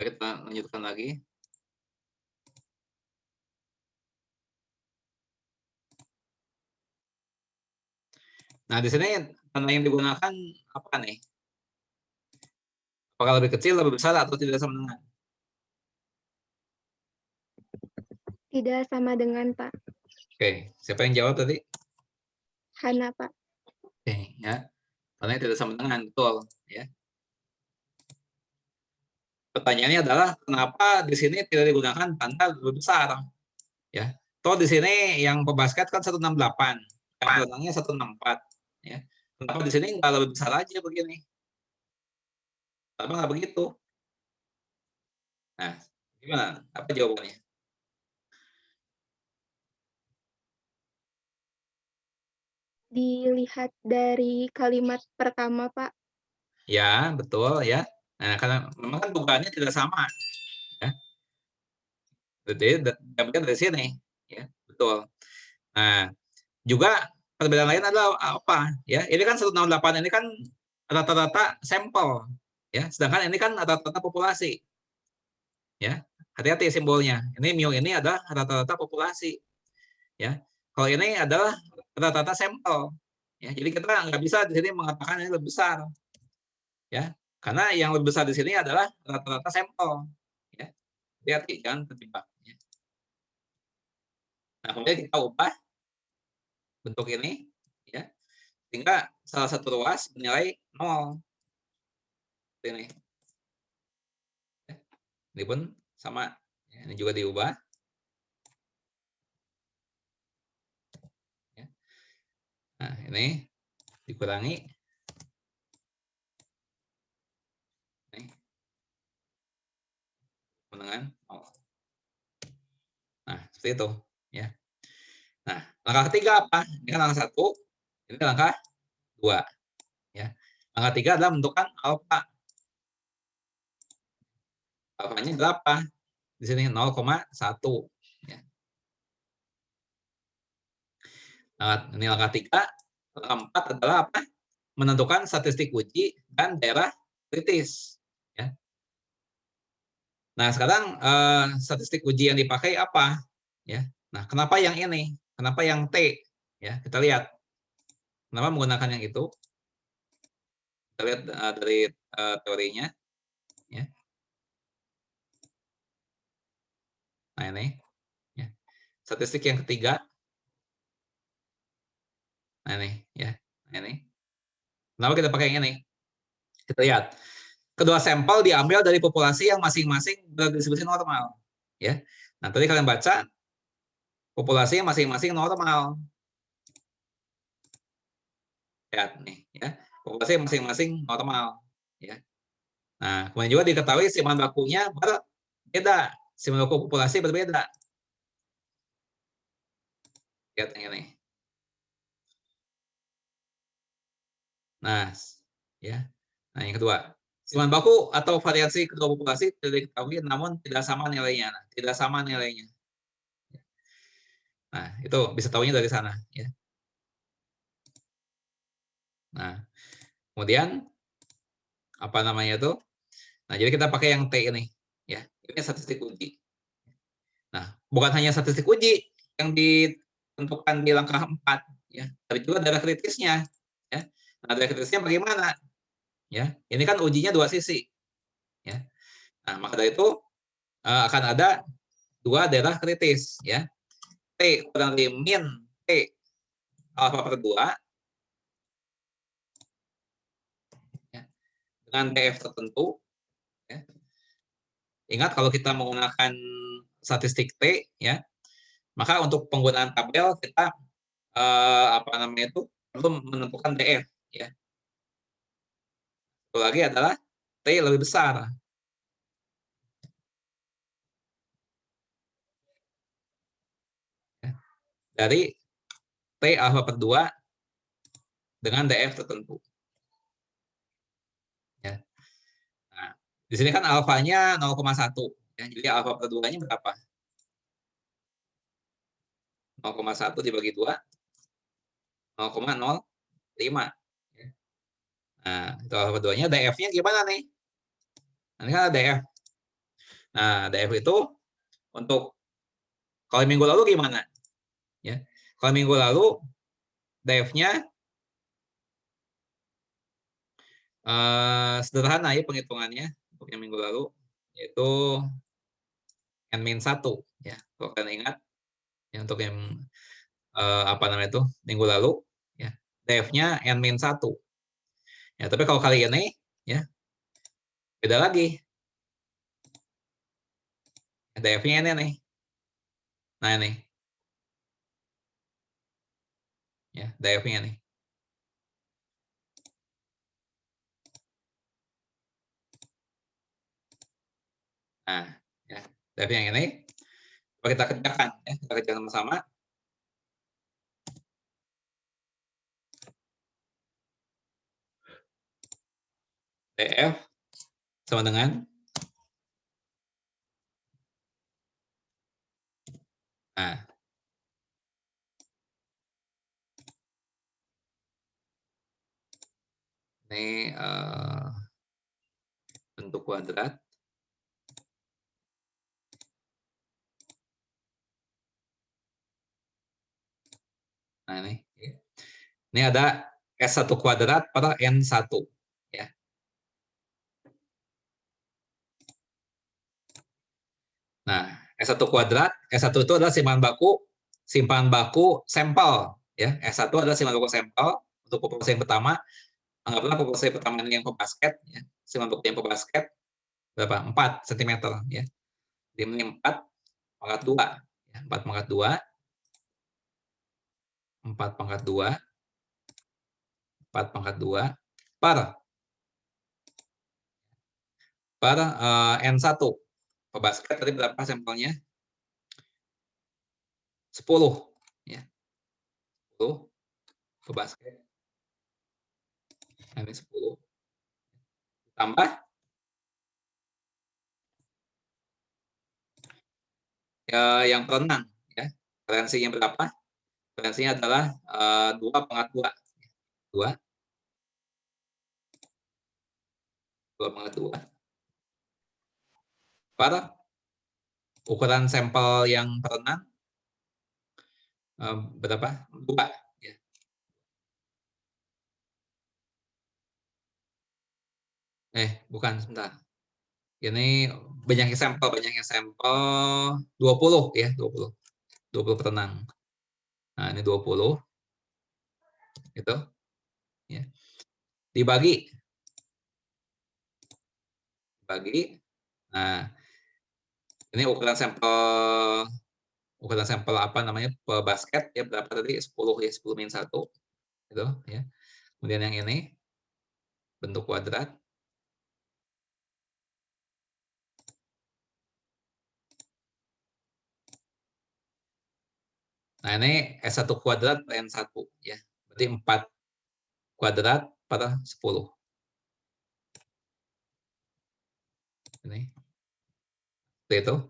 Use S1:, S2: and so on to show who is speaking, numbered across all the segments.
S1: Kita lanjutkan lagi. Nah, di sini tanda yang digunakan apa nih? Apakah lebih kecil, lebih besar, atau tidak sama dengan?
S2: Tidak sama dengan, Pak.
S1: Oke, siapa yang jawab tadi?
S2: Hana, Pak.
S1: Oke, ya. Tandanya tidak sama dengan, betul. Ya. Pertanyaannya adalah kenapa di sini tidak digunakan tanda lebih besar? Ya. Toh di sini yang pebasket kan 168, yang perenangnya 164. Ya. Kenapa di sini nggak lebih besar aja begini? Kenapa nggak begitu? Nah, gimana? Apa jawabannya?
S2: Dilihat dari kalimat pertama, Pak.
S1: Ya, betul ya. Nah, karena memang kan dugaannya tidak sama. Ya. Jadi diambil dari sini. Ya, betul. Nah, juga perbedaan lain adalah apa? Ya, ini kan 168 ini kan rata-rata sampel. Ya, sedangkan ini kan rata-rata populasi. Ya, hati-hati simbolnya. Ini mu ini adalah rata-rata populasi. Ya, kalau ini adalah rata-rata sampel. Ya, jadi kita nggak bisa di sini mengatakan ini lebih besar. Ya, karena yang lebih besar di sini adalah rata-rata sampel. Ya, hati-hati jangan terjebak. Ya. Nah, kemudian kita ubah bentuk ini, ya, sehingga salah satu ruas bernilai 0. Ini. Ya. Ini pun sama. Ya, ini juga diubah. Ya. Nah, ini dikurangi. Ini. Dengan 0. Nah, seperti itu. Ya. Nah, langkah ketiga apa? Ini kan langkah 1, ini langkah 2. Ya. Langkah 3 adalah menentukan alfa. Alfanya berapa? Di sini 0,1. Ya. Nah, ini langkah 3. Langkah 4 adalah apa? Menentukan statistik uji dan daerah kritis. Ya. Nah, sekarang statistik uji yang dipakai apa? Ya. Nah, kenapa yang ini? Kenapa yang T? Ya, kita lihat. Kenapa menggunakan yang itu? Kita lihat dari teorinya. Ya. Nah, ini. Ya. Statistik yang ketiga. Nah, ini. Ya. Nah, ini. Kenapa kita pakai yang ini? Kita lihat. Kedua sampel diambil dari populasi yang masing-masing berdistribusi normal. Ya. Nah, tadi kalian baca populasi yang masing-masing normal. Lihat nih, ya. Populasi masing-masing normal. Ya. Nah, kemudian juga diketahui simpanan bakunya berbeda. Simpanan baku populasi berbeda. Lihat yang ini. Nah, ya. Nah, yang kedua. Simpanan baku atau variasi kedua populasi tidak diketahui namun tidak sama nilainya. Nah, tidak sama nilainya. Nah, itu bisa tahunya dari sana. Ya. Nah, kemudian apa namanya itu? Nah, jadi kita pakai yang T ini. Ya, ini statistik uji. Nah, bukan hanya statistik uji yang ditentukan di langkah 4, ya, tapi juga daerah kritisnya. Ya. Nah, daerah kritisnya bagaimana? Ya, ini kan ujinya dua sisi. Ya. Nah, maka dari itu akan ada dua daerah kritis. Ya. T kurang dari min T alfa per 2 ya, dengan DF tertentu. Ya. Ingat kalau kita menggunakan statistik T, ya, maka untuk penggunaan tabel kita apa namanya itu perlu menentukan DF. Ya. Satu lagi adalah T lebih besar. Ya. Dari T alfa per 2 dengan DF tertentu. Ya. Nah, di sini kan alfanya 0,1. Ya, jadi alfa per 2-nya berapa? 0,1 dibagi 2, 0,05. Ya. Nah, itu alfa per 2-nya. DF-nya gimana nih? Nah, ini kan ada DF. Nah, DF itu untuk kalau minggu lalu gimana? Ya. Kalau minggu lalu DF-nya sederhana ya penghitungannya untuk yang minggu lalu, yaitu N-1 ya. Kalau kalian ingat ya, untuk yang apa namanya itu minggu lalu ya, DF-nya N-1. Ya, tapi kalau kali ini ya beda lagi. DF-nya ini nih. Nah, ini. Ya, DF-nya nih. Nah, ya, DF yang ini coba kita kerjakan ya, kita kerjakan sama-sama. DF sama dengan nah, ini bentuk kuadrat. Nah, ini ada S1 kuadrat per N1 ya. Nah, S1 kuadrat, S1 itu adalah simpan baku sampel ya. S1 adalah simpan baku sampel untuk populasi yang pertama. Anggaplah populasi pertama ini yang pebasket ya. Simpan baku yang pebasket berapa? 4 cm ya. Jadi ini 4 pangkat 2 ya. 4 pangkat 2 4 pangkat 2 4 pangkat 2 per N1. Pebasket tadi berapa sampelnya? 10 ya. 10 pebasket. Ini 10 tambah yang perenang ya. Referensinya berapa? Referensinya adalah 2 pangkat 2. 2 pangkat 2 per ukuran sampel yang perenang berapa? 2 ya. Bukan, sebentar. Ini banyaknya sampel 20 ya, 20 perenang. Nah, ini 20 itu ya. Dibagi. Nah, ini ukuran sampel apa namanya basket ya berapa tadi 10 ya 10 min 1 gitu ya. Kemudian yang ini bentuk kuadrat. Nah, ini S1 kuadrat per N1 ya. Berarti 4 kuadrat per 10. Ini. Seperti itu.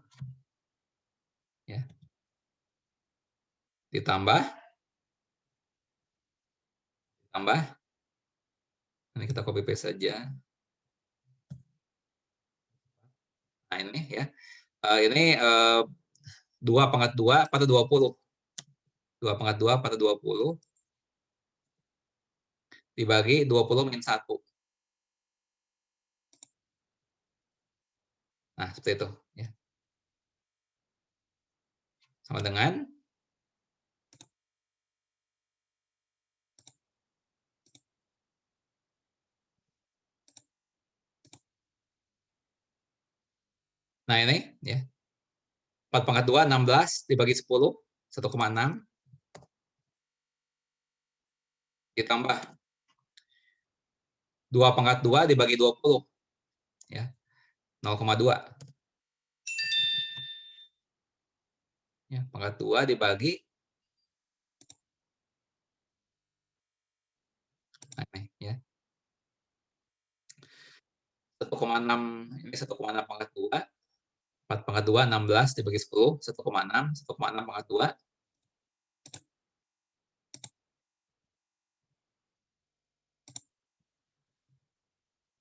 S1: Ya. Ditambah. Ini kita copy paste saja. Nah, ini ya. Ini 2 pangkat 2 pada 20. 2 pangkat 2 pada 20 dibagi 20 min 1. Nah, seperti itu. Ya. Sama dengan nah ini ya. 4 pangkat 2, 16 dibagi 10, 1,6 ditambah 2 pangkat 2 dibagi 20 ya. 0,2 ya, pangkat 2 dibagi nah, ini ya. 1,6 ini 1,6 pangkat 2, 4 pangkat 2 16 dibagi 10, 1,6, 1,6 pangkat 2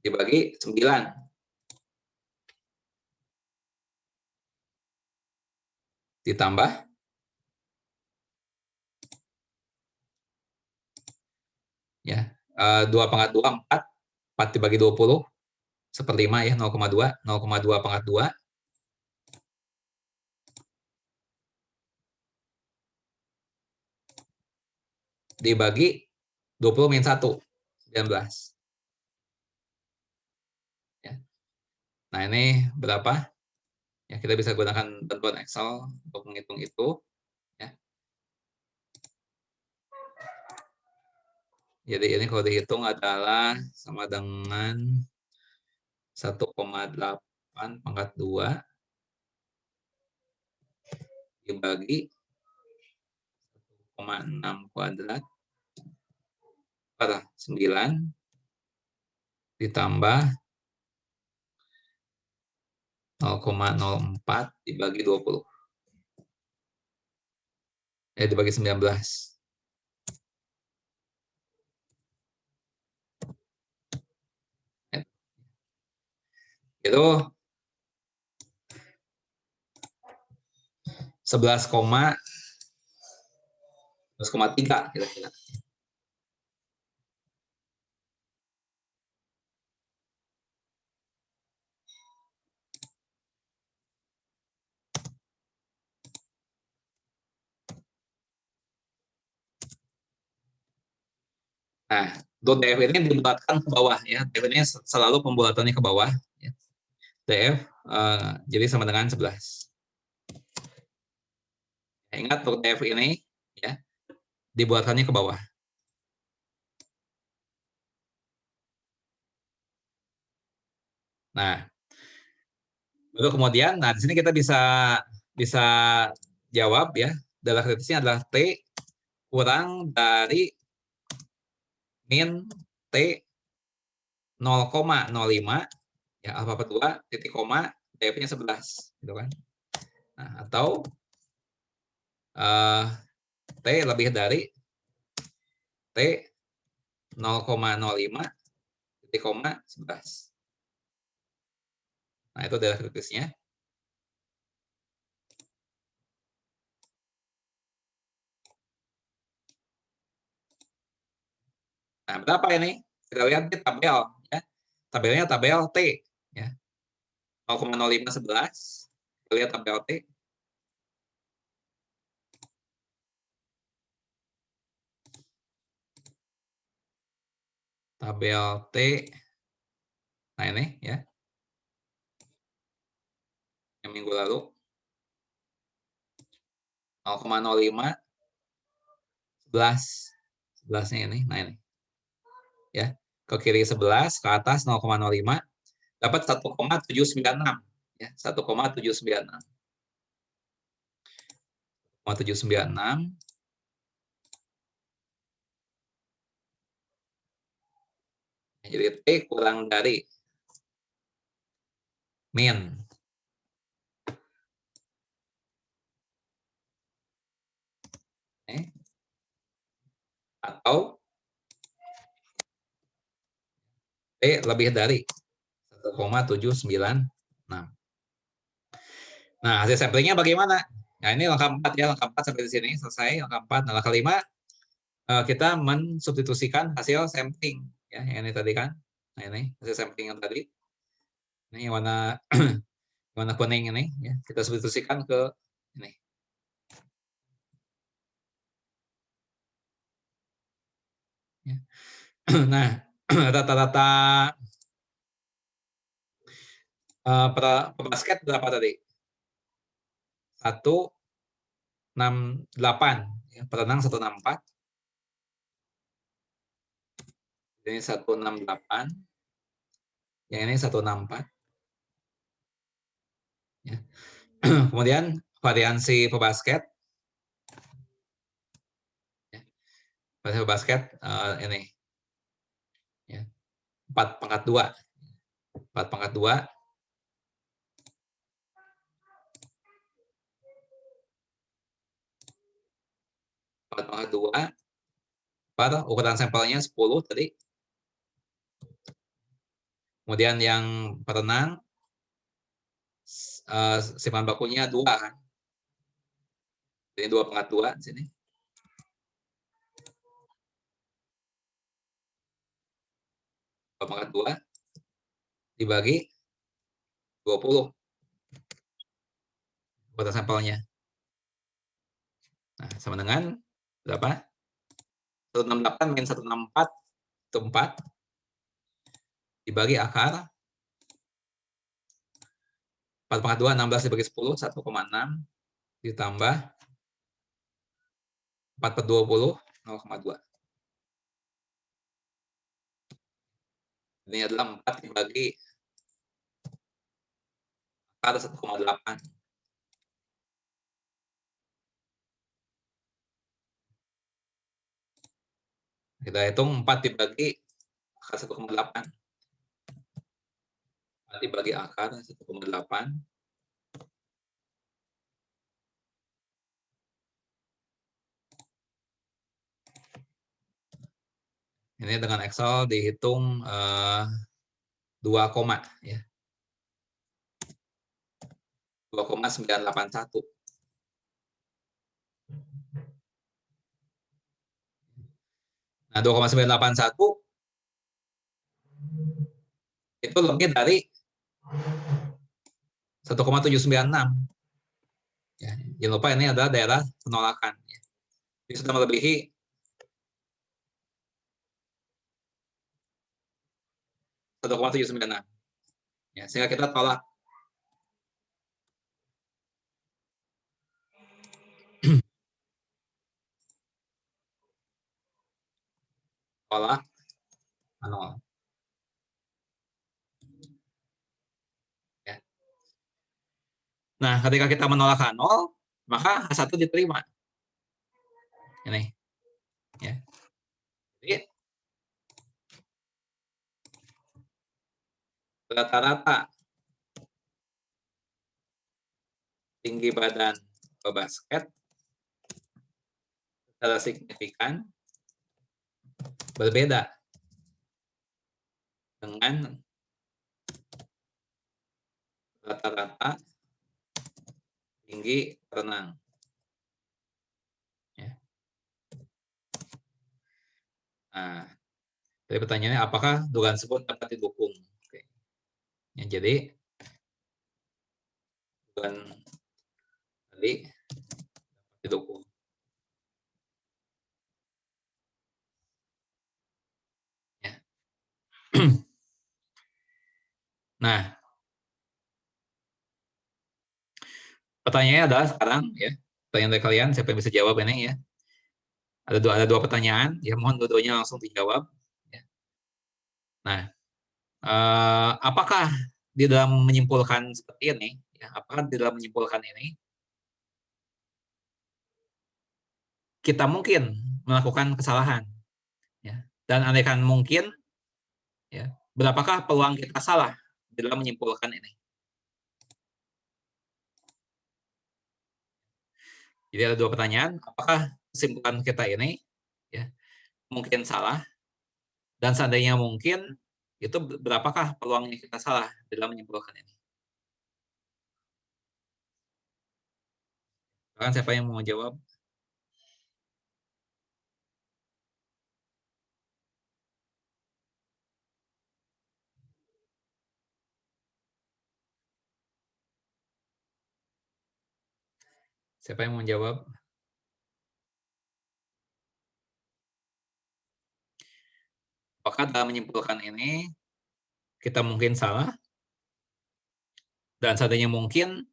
S1: dibagi 9. ditambah ya 2/2 4 dibagi 20 1/5 ya 0,2 0,2/2 dibagi 20 min 1 19 ya. Nah ini berapa ya, kita bisa gunakan bantuan Excel untuk menghitung itu ya. Jadi ini kalau dihitung adalah sama dengan 1,8/2 dibagi 1,6 kuadrat per 9 ditambah 0,04 dibagi 20. Dibagi 19. Itu 11,3 kira-kira. Nah, DF ini dibulatkan ke bawah ya. DF ini selalu pembulatannya ke bawah. Ya. DF jadi sama dengan 11. Ingat untuk DF ini ya dibulatkannya ke bawah. Nah, lalu kemudian, nah di sini kita bisa jawab ya. Darah kritisnya adalah T kurang dari min T 0,05 ya alfa per 2 titik koma DF-nya 11 gitu kan. Nah, atau T lebih dari T 0,05 titik koma 11. Nah, itu darah kritisnya. Nah, berapa ini? Kita lihat di tabel ya. Tabelnya tabel T ya. 0,05 11. Kita lihat tabel T. Tabel T. Nah, ini ya. Yang minggu lalu 0,05 11. 11-nya ini. Nah, ini. Ya. Ke kiri 11, ke atas 0,05 dapat 1,796 ya. 1,796. 1,796 jadi T kurang dari min atau T lebih dari 1,796. Nah, hasil samplingnya bagaimana? Nah, ini langkah 4 ya, langkah 4 sampai di sini selesai, langkah 4. Nah, langkah 5 kita mensubstitusikan hasil sampling ya, yang ini tadi kan. Nah, ini hasil sampling yang tadi. Ini yang warna kuning ini ya, kita substitusikan ke ini. Ya. Nah, rata-rata basket berapa tadi? 168 ya, perenang 164. Ini 168. Yang ini 164. Ya. Kemudian variansi pebasket. Ya. Variansi pebasket ini. Ya. 4/2. 4/2. 4/2 per ukuran sampelnya 10 tadi. Kemudian yang perenang simpan bakunya 2 kan. Ini 2/2 di sini. Dua dibagi 20 kuota sampelnya. Nah, sama dengan berapa? 168 min 164 itu 4 dibagi akar 4/2 16 dibagi 10 1,6 ditambah 4/20 0,2. Ini adalah 4 dibagi akar 1,8. Kita hitung 4 dibagi akar 1,8. 4 dibagi akar 1,8. Ini dengan Excel dihitung 2 koma ya. 2,981. Nah, 2,981 itu lebih dari 1,796. Ya, jangan lupa ini adalah daerah penolakan. Ya. Ini sudah melebihi 1,796. Ya, sehingga kita tolak. Tolak 0. Ya. Nah, ketika kita menolak H0, maka H1 diterima. Ini. Ya. Jadi, rata-rata tinggi badan pebasket secara signifikan berbeda dengan rata-rata tinggi renang. Ya. Nah, jadi pertanyaannya apakah dugaan tersebut dapat didukung? Oke. Ya, jadi dugaan tadi dapat didukung. Ya. Nah, pertanyaannya adalah sekarang ya, pertanyaan dari kalian siapa yang bisa jawab ini ya. Ada dua pertanyaan, ya mohon dua-duanya langsung dijawab. Ya. Nah, apakah di dalam menyimpulkan seperti ini, ya, apakah di dalam menyimpulkan ini kita mungkin melakukan kesalahan, ya, dan andaikan mungkin, ya, berapakah peluang kita salah di dalam menyimpulkan ini? Jadi ada dua pertanyaan, apakah kesimpulan kita ini, ya, mungkin salah, dan seandainya mungkin, itu berapakah peluangnya kita salah dalam menyimpulkan ini? Bahkan siapa yang mau jawab? Siapa yang mau jawab? Apakah dalam menyimpulkan ini kita mungkin salah, dan seandainya mungkin,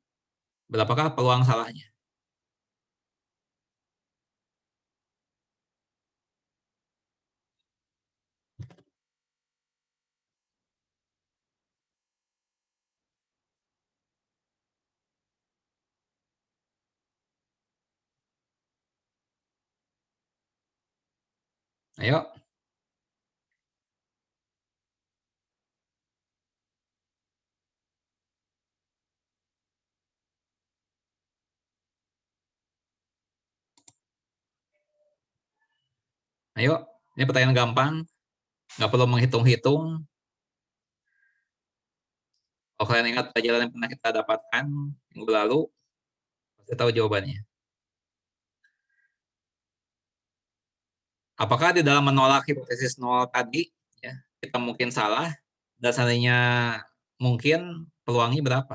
S1: berapakah peluang salahnya? Ayo. Ayo, ini pertanyaan gampang, nggak perlu menghitung-hitung. Kalau kalian ingat pelajaran yang pernah kita dapatkan minggu lalu, pasti tahu jawabannya. Apakah di dalam menolak hipotesis nol tadi, ya, kita mungkin salah, dan seandainya mungkin peluangnya berapa?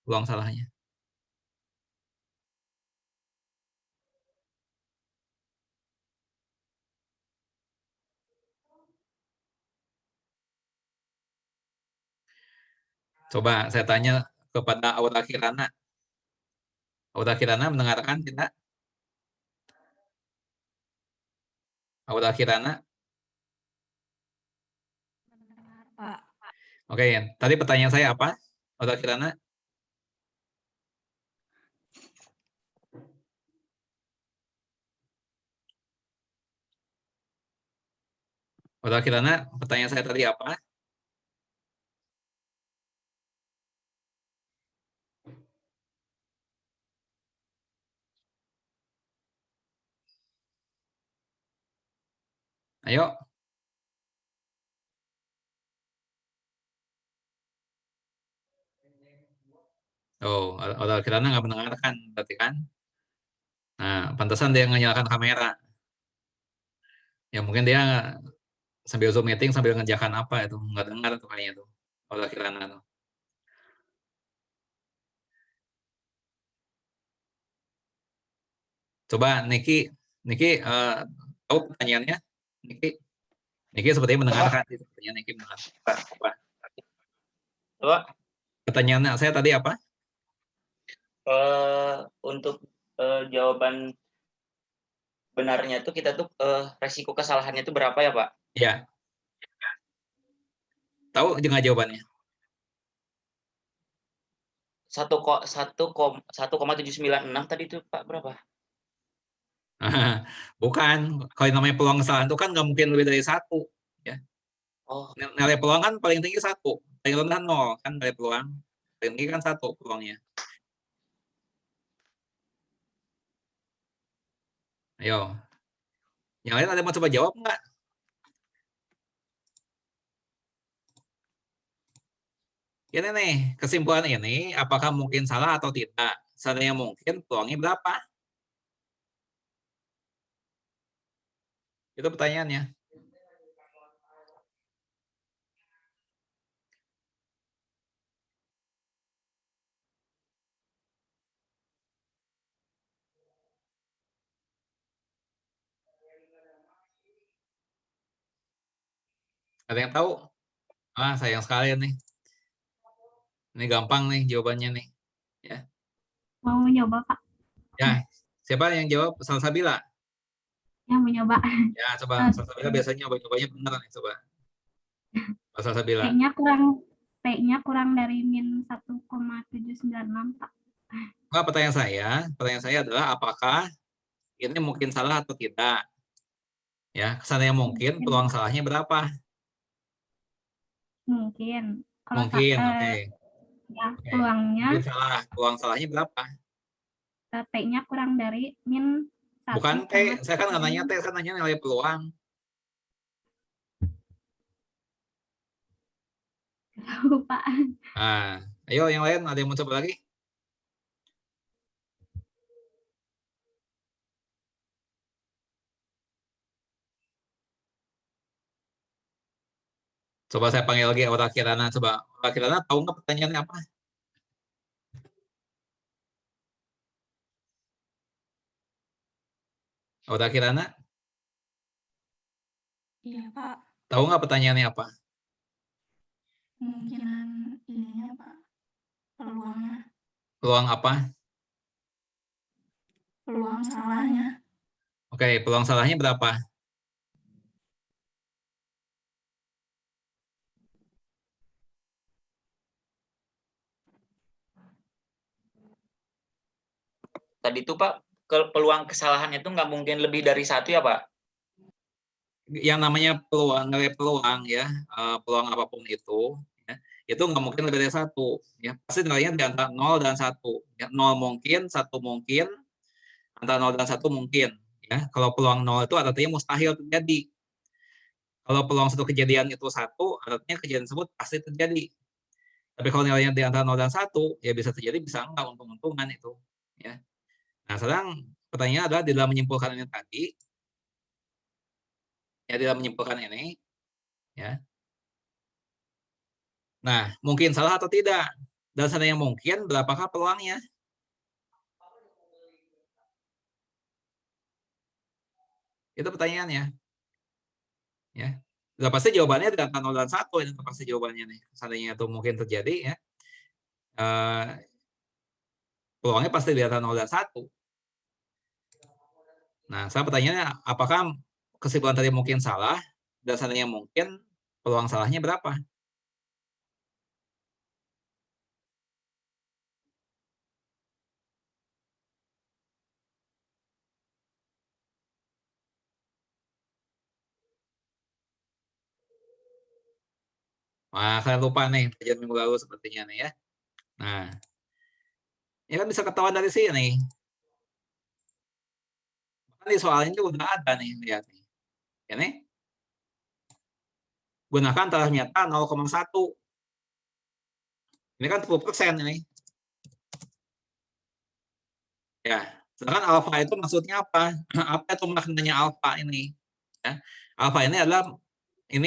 S1: Peluang salahnya. Coba saya tanya kepada Aura Kirana. Aura Kirana mendengarkan tidak? Aura Kirana?
S3: Pak.
S1: Oke, tadi pertanyaan saya apa? Aura Kirana? Aura Kirana, pertanyaan saya tadi apa? Ayo. Oh, Aura Kirana nggak mendengarkan, berarti kan? Nah, pantesan dia nyalakan kamera. Ya mungkin dia sambil Zoom meeting sambil ngerjakan apa itu, nggak dengar tuh kayaknya tuh. Aura Kirana tuh. Coba Niki tahu pertanyaannya? Niki sepertinya mendengarkan itu pertanyaan Niki mendengarkan. Apa?
S4: Coba
S1: Pertanyaannya saya tadi apa?
S4: untuk jawaban benarnya itu kita tuh resiko kesalahannya itu berapa ya Pak?
S1: Ya. Tahu nggak jawabannya?
S4: 1,796 tadi itu Pak berapa?
S1: Bukan. Kalau yang namanya peluang kesalahan itu kan nggak mungkin lebih dari 1. Ya.
S4: Oh,
S1: Nilai peluang kan paling tinggi 1. Paling rendah 0 kan nilai peluang. Paling tinggi kan 1 peluangnya. Ayo. Yang lain ada yang mau coba jawab nggak? Ini nih, kesimpulan ini apakah mungkin salah atau tidak? Seandainya mungkin, peluangnya berapa? Itu pertanyaannya. Ada yang tahu? Ah, sayang sekali nih. Ini gampang nih jawabannya nih. Ya.
S3: Mau nyoba, Pak?
S1: Ya, siapa yang jawab? Salsabila.
S3: Ya, mau nyoba.
S1: Ya, coba Salsabila biasanya nyoba-nyobanya benar nih, coba. Salsabila.
S3: P-nya kurang dari min 1,796, Pak.
S1: Nah, pertanyaan saya adalah apakah ini mungkin salah atau tidak? Ya, kesannya mungkin, peluang salahnya berapa?
S3: Mungkin. Kalau
S1: Mungkin, oke.
S3: ya,
S1: Oke.
S3: peluangnya
S1: Mungkin salah. Peluang salahnya berapa?
S3: P-nya kurang dari min 1,
S1: Bukan T, saya kan nggak nanya T, saya nanya nilai peluang.
S3: tahu, Pak.
S1: Nah, ayo yang lain ada yang mau coba lagi? Coba saya panggil lagi Aura Kirana. Coba Aura Kirana tahu nggak pertanyaannya apa? Aura Kirana,
S3: Iya, Pak.
S1: tahu nggak pertanyaannya apa?
S3: Kemungkinan ininya, Pak. Peluangnya.
S1: Peluang apa?
S3: Peluang salahnya.
S1: Oke, peluang salahnya berapa?
S4: tadi itu Pak peluang kesalahannya itu nggak mungkin lebih dari 1 ya Pak?
S1: Yang namanya peluang, nilai peluang ya, peluang apapun ya, itu nggak mungkin lebih dari 1. Ya. Pasti nilainya di antara 0 dan 1. Ya, 0 mungkin, 1 mungkin, antara 0 dan 1 mungkin. Ya. Kalau peluang 0 itu artinya mustahil terjadi. Kalau peluang satu kejadian itu 1, artinya kejadian tersebut pasti terjadi. Tapi kalau nilainya di antara 0 dan 1, ya bisa terjadi, bisa enggak, untung-untungan itu. Ya. Nah, sekarang pertanyaannya adalah di dalam menyimpulkan ini tadi, ya dalam menyimpulkan ini, ya. Nah, mungkin salah atau tidak? Dan seandainya mungkin, berapakah peluangnya? Itu pertanyaannya, ya. Udah pasti jawabannya di antara 0 dan 1 ini udah pasti jawabannya nih. Seandainya itu mungkin terjadi ya, peluangnya pasti di antara 0 dan 1. Nah, saya pertanyaannya apakah kesimpulan tadi mungkin salah dan seandainya mungkin peluang salahnya berapa? Wah, saya lupa nih pelajaran minggu lalu sepertinya nih ya. Nah, ini kan bisa ketahuan dari sini. Kan di soalnya udah ada nih, lihat nih. Ini gunakan taraf nyata 0,1. Ini kan 10% ini. Ya, sedangkan alfa itu maksudnya apa? Apa itu maknanya alfa ini? Ya, alfa ini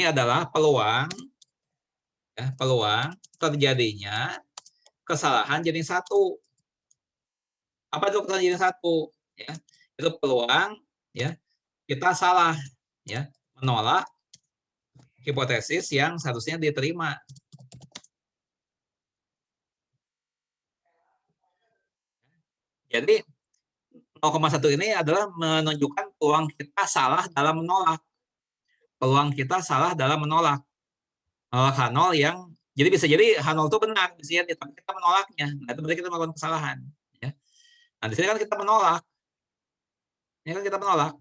S1: adalah peluang ya, peluang terjadinya kesalahan jenis 1. Apa itu kesalahan jenis 1? Ya, itu peluang ya kita salah ya menolak hipotesis yang seharusnya diterima. Jadi 0,1 ini adalah menunjukkan peluang kita salah dalam menolak. Peluang kita salah dalam menolak. Menolak H0 yang jadi bisa jadi H0 itu benar, bisa jadi tapi kita menolaknya. Nah, itu berarti kita melakukan kesalahan, ya. Nah, di sini kan kita menolak. Ini kan kita menolak.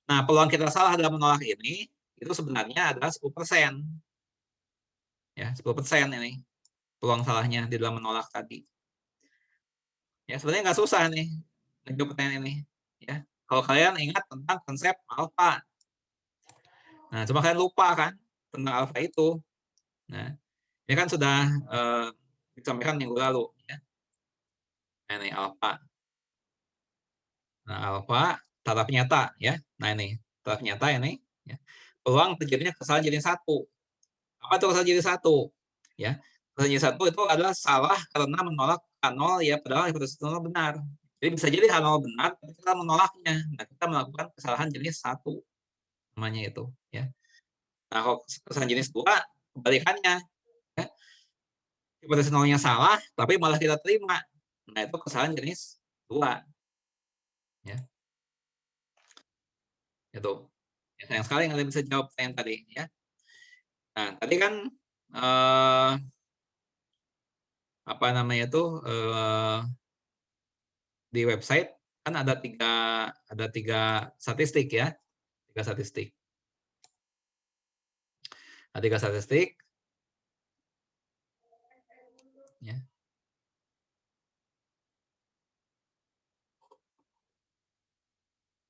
S1: Nah, peluang kita salah dalam menolak ini itu sebenarnya adalah 10%. Ya, 10% ini peluang salahnya di dalam menolak tadi. Ya, sebenarnya nggak susah nih menjawab pertanyaan ini, ya. Kalau kalian ingat tentang konsep alfa. Nah, cuma kalian lupa kan tentang alfa itu. Nah, ini kan sudah disampaikan minggu lalu, ya. Nah, ini alfa. Nah, alfa taraf nyata, ya. Nah, ini taraf nyata ini, ya. Peluang terjadinya kesalahan jenis 1. Apa itu kesalahan jenis 1? Ya, kesalahan jenis 1 itu adalah salah karena menolak H0 ya padahal hipotesis 0 benar. Jadi bisa jadi H0 benar, tapi kita menolaknya. Nah, kita melakukan kesalahan jenis 1 namanya itu, ya. Nah, kalau kesalahan jenis 2 kebalikannya, ya. Hipotesis 0-nya salah, tapi malah kita terima. Nah, itu kesalahan jenis 2. Ya. Itu. Ya, sayang sekali nggak bisa jawab pertanyaan tadi, ya. Nah, tadi kan apa namanya itu di website kan ada tiga statistik ya, 3 statistik. Ada 3 statistik. Ya.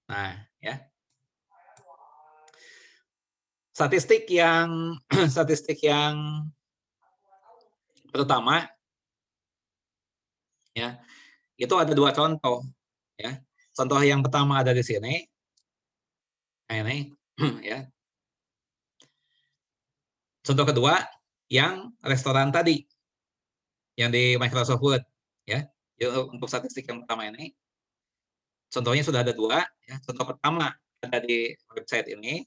S1: Nah, ya. Statistik yang pertama ya, itu ada 2 contoh ya. Contoh yang pertama ada di sini. Nah, ini ya. Contoh kedua yang restoran tadi yang di Microsoft Word ya. Jadi untuk statistik yang pertama ini contohnya sudah ada 2 ya. Contoh pertama ada di website ini.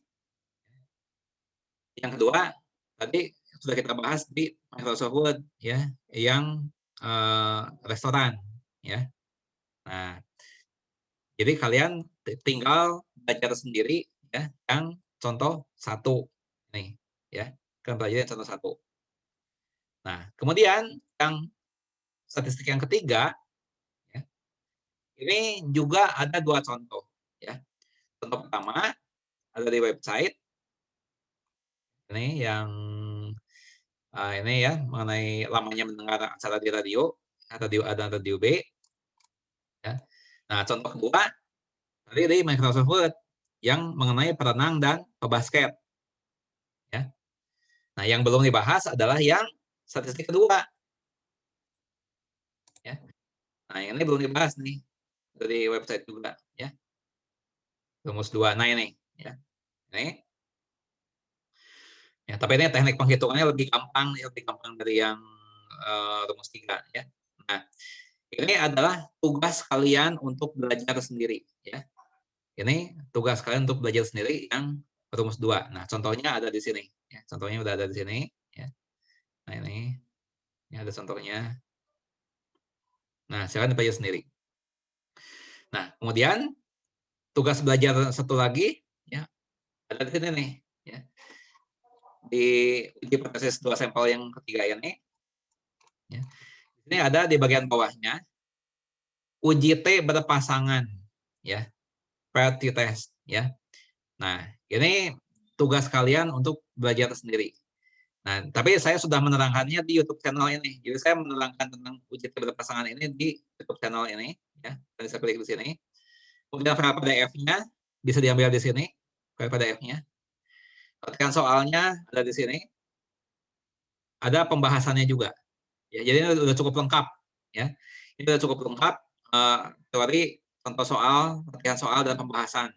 S1: Yang kedua tadi sudah kita bahas di Microsoft Word ya, yang restoran ya. Nah, jadi kalian tinggal belajar sendiri ya yang contoh 1 nih ya. Kalian belajar contoh 1. Nah, kemudian yang statistik yang ketiga ya, ini juga ada 2 contoh ya. Contoh pertama ada di website ini yang ini ya mengenai lamanya mendengar acara di radio, ada radio B ya. Nah, contoh kedua tadi di Microsoft Word yang mengenai perenang dan pebasket ya. Nah, yang belum dibahas adalah yang statistik kedua ya. Nah, yang ini belum dibahas nih dari website juga ya. Rumus 2. Nah, ini ya. Ini. Ya, tapi ini teknik penghitungannya lebih gampang dari yang rumus 3 ya. Nah, ini adalah tugas kalian untuk belajar sendiri ya. Ini tugas kalian untuk belajar sendiri yang rumus 2. Nah, contohnya ada di sini ya. Contohnya udah ada di sini ya. Nah, ini ada contohnya. Nah, silakan dibaca sendiri. Nah, kemudian tugas belajar satu lagi ya ada di sini nih ya. Di uji berbasis 2 sampel yang ketiga ini ya. Ini ada di bagian bawahnya uji T berpasangan ya. Variety test ya. Nah, ini tugas kalian untuk belajar sendiri. Nah, tapi saya sudah menerangkannya di YouTube channel ini. Jadi saya menerangkan tentang uji T berpasangan ini di YouTube channel ini ya. Jadi saya klik di sini. Kemudian file PDF-nya bisa diambil di sini, file PDF-nya. Latihan soalnya ada di sini. Ada pembahasannya juga. Ya, jadi ini sudah cukup lengkap ya. Ini sudah cukup lengkap teori, contoh soal, latihan soal dan pembahasan.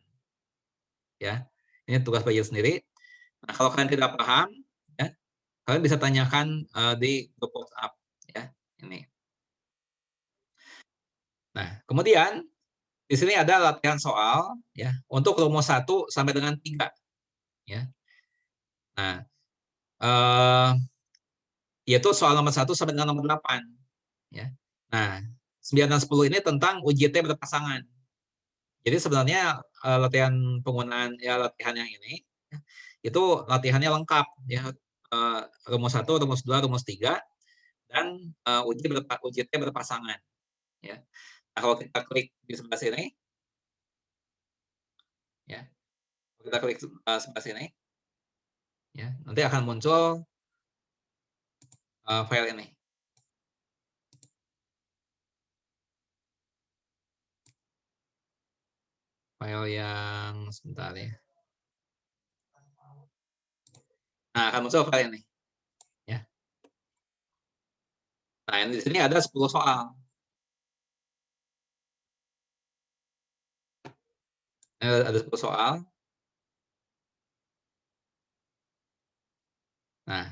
S1: Ya. Ini tugas belajar sendiri. Nah, kalau kalian tidak paham ya, kalian bisa tanyakan di grup WhatsApp ya. Ini. Nah, kemudian di sini ada latihan soal ya untuk rumus 1 sampai dengan 3 ya. Nah, yaitu soal nomor 1 sampai dengan nomor 8 ya. Nah, 9 dan 10 ini tentang uji T berpasangan. Jadi sebenarnya latihan penggunaan latihan yang ini ya, itu latihannya lengkap ya. Rumus 1, rumus 2, rumus 3 dan uji T berpasangan ya. Nah, kalau kita klik di sebelah sini ya. Kita klik sebelah sini ya, nanti akan muncul file ini. File yang sebentar ya. Nah, akan muncul file ini. Ya. Nah, di sini ada 10 soal. Ada 10 soal. Nah,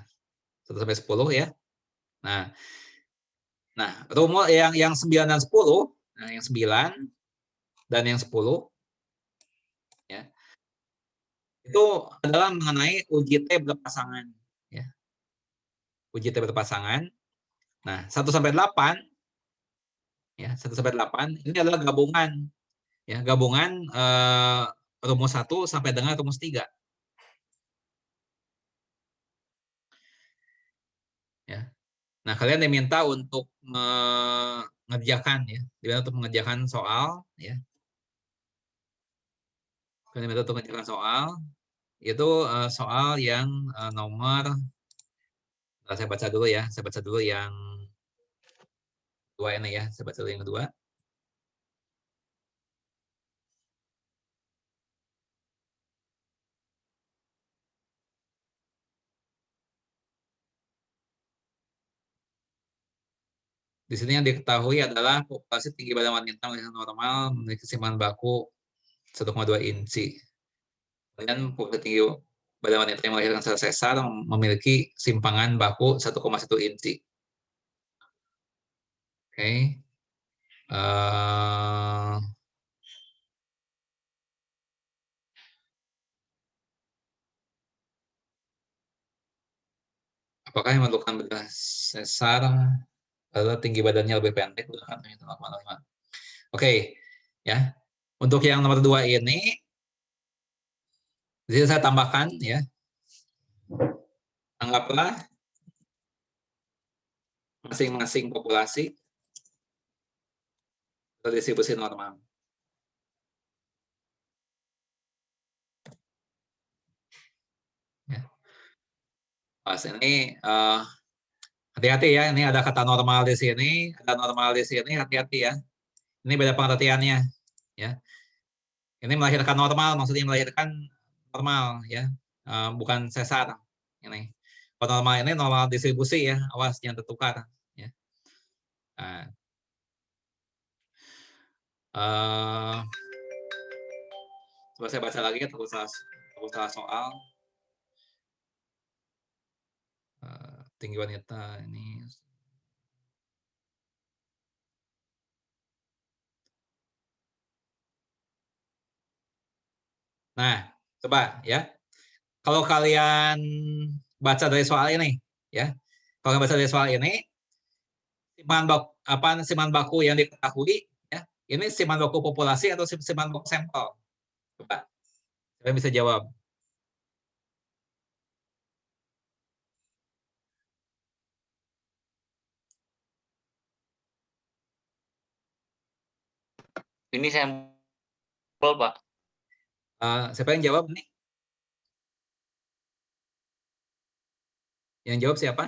S1: 1 sampai 10 ya. Nah, rumus yang 9 dan 10, nah yang 9 dan yang 10 ya. Itu adalah mengenai uji T berpasangan ya. Uji T berpasangan. Nah, 1 sampai 8 ya, 1 sampai 8 ini adalah gabungan ya, gabungan rumus 1 sampai dengan rumus 3. Ya. Nah, kalian diminta untuk mengerjakan ya, diminta untuk mengerjakan soal ya. Kalian diminta untuk mengerjakan soal itu soal yang nomor saya baca dulu ya, saya baca dulu yang kedua ini ya, saya baca dulu yang kedua. Di sini yang diketahui adalah populasi tinggi badan wanita yang normal memiliki keseimbangan baku 1,2 inci. Kemudian populasi tinggi badan wanita yang melahirkan secara sesar memiliki simpangan baku 1,1 inci. Oke. Apakah yang memerlukan bedah sesar adalah tinggi badannya lebih pendek? Oke, ya. Untuk yang nomor 2 ini, di sini saya tambahkan ya. Anggaplah masing-masing populasi berdistribusi normal. Ya. Pas ini hati-hati ya, ini ada kata normal di sini, ada normal di sini, hati-hati ya. Ini beda pengertiannya ya. Ini melahirkan normal, maksudnya melahirkan normal ya, bukan sesar ini. Kalau normal ini normal distribusi ya, awas jangan tertukar ya. Nah, coba saya baca lagi ya, Takut salah soal. Tinggi wanita ini. Nah, coba ya. Kalau kalian baca dari soal ini, ya. Kalau kalian baca dari soal ini, simpanan baku yang diketahui, ya. Ini simpanan baku populasi atau simpanan baku sampel? Coba. Kalian bisa jawab.
S4: Ini sampel, Pak.
S1: Siapa yang jawab nih? Yang jawab siapa?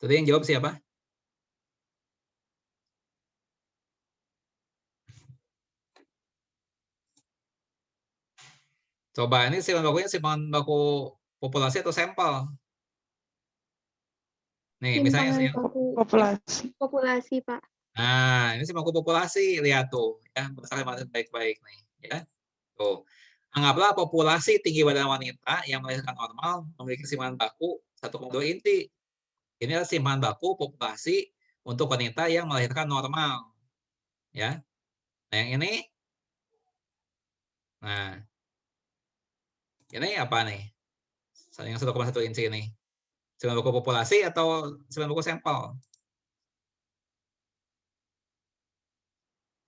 S1: Tadi yang jawab siapa? Coba, ini simpanan bakunya simpanan baku populasi atau sampel? Nih, misalnya
S2: Simpangan baku populasi, Pak.
S1: Nah, ini simpanan baku populasi, lihat tuh, ya, berdasarkan baik-baik nih, ya. Tuh. Anggaplah populasi tinggi badan wanita yang melahirkan normal memiliki simpanan baku 1,2 inti. Ini adalah simpanan baku populasi untuk wanita yang melahirkan normal. Ya. Nah, yang ini. Nah. Ini apa nih? Yang 1,1 inci ini. Simpanan baku populasi atau simpanan baku sampel?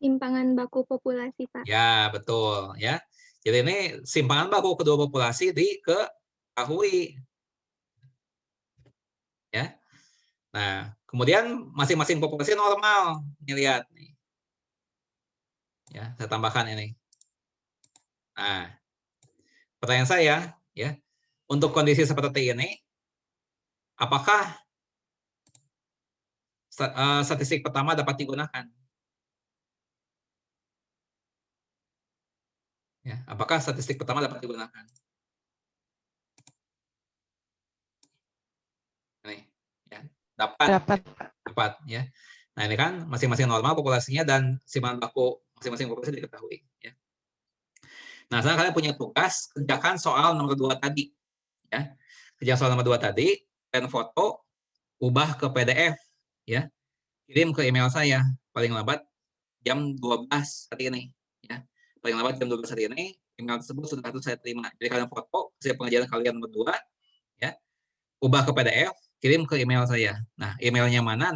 S2: Simpangan baku populasi, Pak.
S1: Ya, betul. Ya. Jadi ini simpanan baku kedua populasi diketahui. Ya. Nah, kemudian masing-masing populasi normal. Ini lihat nih. Ya, saya tambahkan ini. Nah, pertanyaan saya, ya, untuk kondisi seperti ini, apakah statistik pertama dapat digunakan? Ya, apakah statistik pertama dapat digunakan? Ini, ya, dapat, ya. Nah, ini kan masing-masing normal populasinya dan simpanan baku masing-masing populasi diketahui. Ya. Nah, sekarang kalian punya tugas kerjakan soal nomor 2 tadi. Ya. Kerjakan soal nomor 2 tadi, dan foto, ubah ke PDF. Ya. Kirim ke email saya, paling lambat jam 12 hari ini. Ya. Paling lambat jam 12 hari ini, email tersebut sudah harus saya terima. Jadi kalian foto hasil pengajaran kalian berdua, ya, ubah ke PDF, kirim ke email saya. Nah, emailnya mana?